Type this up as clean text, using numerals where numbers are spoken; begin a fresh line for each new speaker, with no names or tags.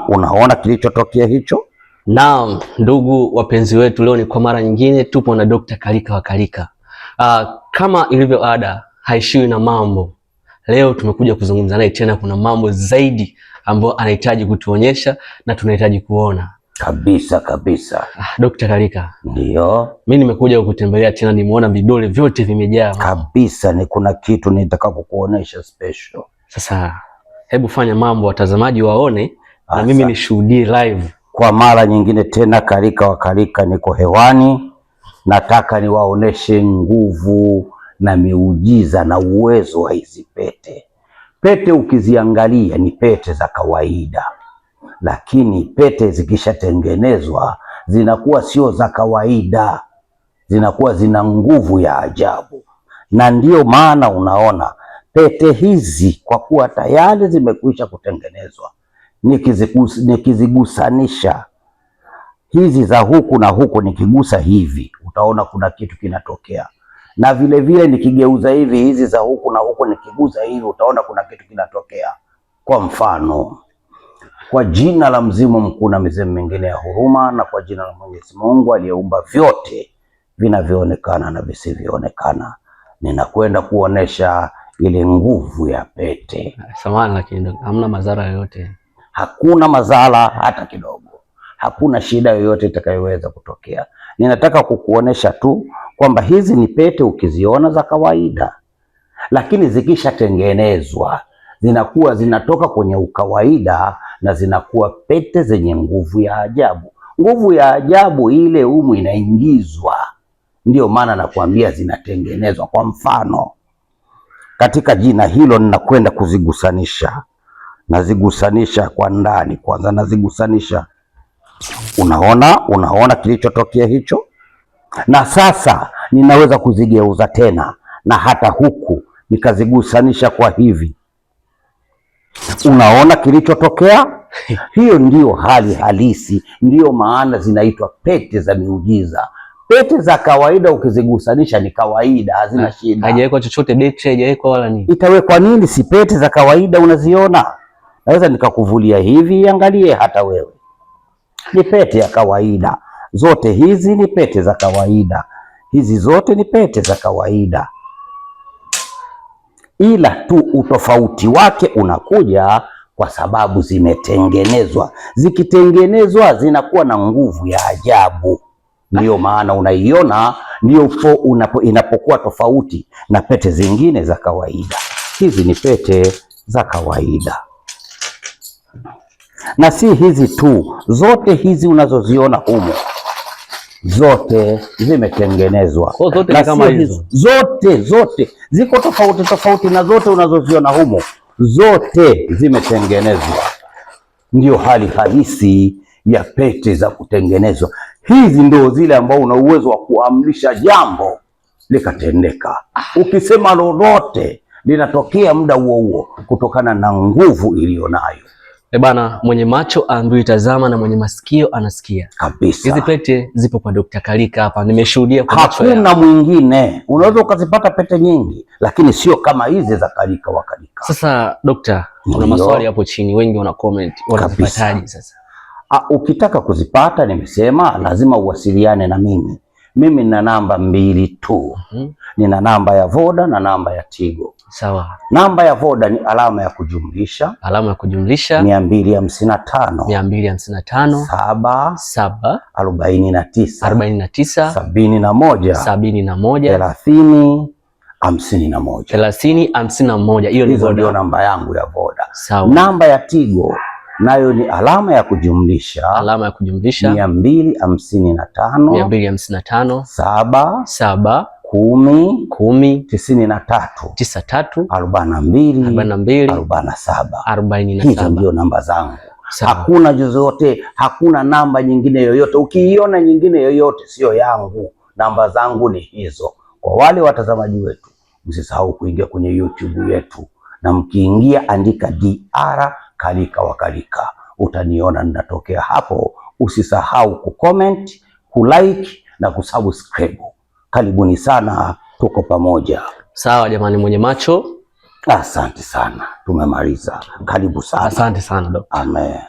Unaona kilichotokea hicho?
Naam, ndugu wapenzi wetu, leo ni kwa mara nyingine tupo na Dr. Kalika wa Kalika. Kama ilivyo ada, haishiwi na mambo. Leo tumekuja kuzungumza naye tena, kuna mambo zaidi ambayo anahitaji kutuonyesha na tunahitaji kuona.
Kabisa.
Dr. Kalika.
Ndio.
Mimi nimekuja kukutembelea tena, nimeona vidole vyote vimejaa.
Kabisa, ni kuna kitu nitaka kukuonesha special.
Sasa hebu fanya mambo watazamaji waone na mimi nishuhudie live.
Kwa mara nyingine tena, Kalika wa Kalika niko hewani. Nataka niwaoneshe nguvu na miujiza na uwezo wa hizi pete. Pete ukiziangalia ni pete za kawaida, lakini pete zikishatengenezwa zinakuwa sio za kawaida, zinakuwa zina nguvu ya ajabu. Na ndiyo maana unaona pete hizi, kwa kuwa tayari zimekwisha kutengenezwa, nikizigusanisha hizi za huku na huku, nikigusa hivi utaona kuna kitu kinatokea, na vile vile nikigeuza hivi hizi za huku na huku, nikigusa hivi utaona kuna kitu kinatokea. Kwa mfano, kwa jina la Mzimu Mkuu na mizimu mingine ya huruma, na kwa jina la Mwenyezi Mungu aliyeumba vyote vinavyoonekana na visivyoonekana, ninakwenda kuonesha ile nguvu ya pete.
Samahani, lakini hamna madhara yoyote?
Hakuna madhara hata kidogo, hakuna shida yoyote itakayoweza kutokea. Ninataka kukuonesha tu kwamba hizi ni pete ukiziona za kawaida, lakini zikishatengenezwa zinakuwa zinatoka kwenye ukawaida na zinakuwa pete zenye nguvu ya ajabu. Nguvu ya ajabu ile humu inaingizwa, ndio maana nakwambia zinatengenezwa. Kwa mfano, katika jina hilo ninakwenda kuzigusanisha. Nazigusanisha kwa ndani kwanza, nazigusanisha. Unaona kilichotokea hicho? Na sasa ninaweza kuzigeuza tena na hata huku nikazigusanisha kwa hivi. Unaona kilichotokea? Hiyo ndiyo hali halisi, ndiyo maana zinaitwa pete za miujiza. Pete za kawaida ukizigusanisha ni kawaida, hazina shida.
Haijawekwa chochote, betri haijawekwa wala nini.
Itawekwa nini? Si pete za kawaida unaziona? Naweza nikakuvulia hivi, angalie hata wewe. Ni pete ya kawaida. Zote hizi ni pete za kawaida. Hizi zote ni pete za kawaida. Ila tu utofauti wake unakuja kwa sababu zimetengenezwa. Zikitengenezwa zinakuwa na nguvu ya ajabu. Ndiyo maana unaiona, ndio inapokuwa tofauti na pete zingine za kawaida. Hizi ni pete za kawaida. Na si hizi tu, zote hizi unazoziona humo, zote zimetengenezwa.
Zote ni kama hizo.
Zote ziko tofauti na zote unazoziona humo, zote zimetengenezwa. Ndio hali halisi ya pete za kutengenezwa. Hizi ndio zile ambao una uwezo wa kuamrisha jambo likatendeka. Ukisema lolote linatokea muda huo huo kutokana na nguvu iliyonayo.
Bana, mwenye macho aambiwi tazama na mwenye masikio anasikia.
Kabisa.
Hizi pete zipo kwa Dr. Kalika hapa, nimeshuhudia kwa macho yangu.
Hakuna mwingine. Unaweza ukazipata pete nyingi, lakini sio kama hizi za Kalika wa Kalika.
Sasa Dokta, kuna maswali hapo chini, wengi wana comment, wanazipataje sasa?
Ukitaka kuzipata, nimesema lazima uwasiliane na mimi. Mimi nina namba 2 tu. Nina namba ya Voda na namba ya Tigo.
Sawa.
Namba ya Voda ni alama ya kujumlisha.
255
255
7
49
49
71 30 51.
Hiyo ni Voda.
Ndio namba yangu ya Voda.
Sawa.
Namba ya Tigo nayo ni alama ya kujumlisha 255 7 10 93 42 47. Hizo ndio namba zangu. Hakuna zozote, hakuna namba nyingine yoyote. Ukiiona nyingine yoyote sio yangu. Namba zangu ni hizo. Kwa wale watazamaji wetu, msisahau kuingia kwenye YouTube yetu, na mkiingia andika DR Kalika wa Kalika, utaniona ninatokea hapo. Usisahau kucomment, kulike na kusubscribe. Karibuni sana, tuko pamoja.
Sawa jamani, mwenye macho
Asante sana, tumemaliza. Karibu sana.
Asante sana dokta.
Amen.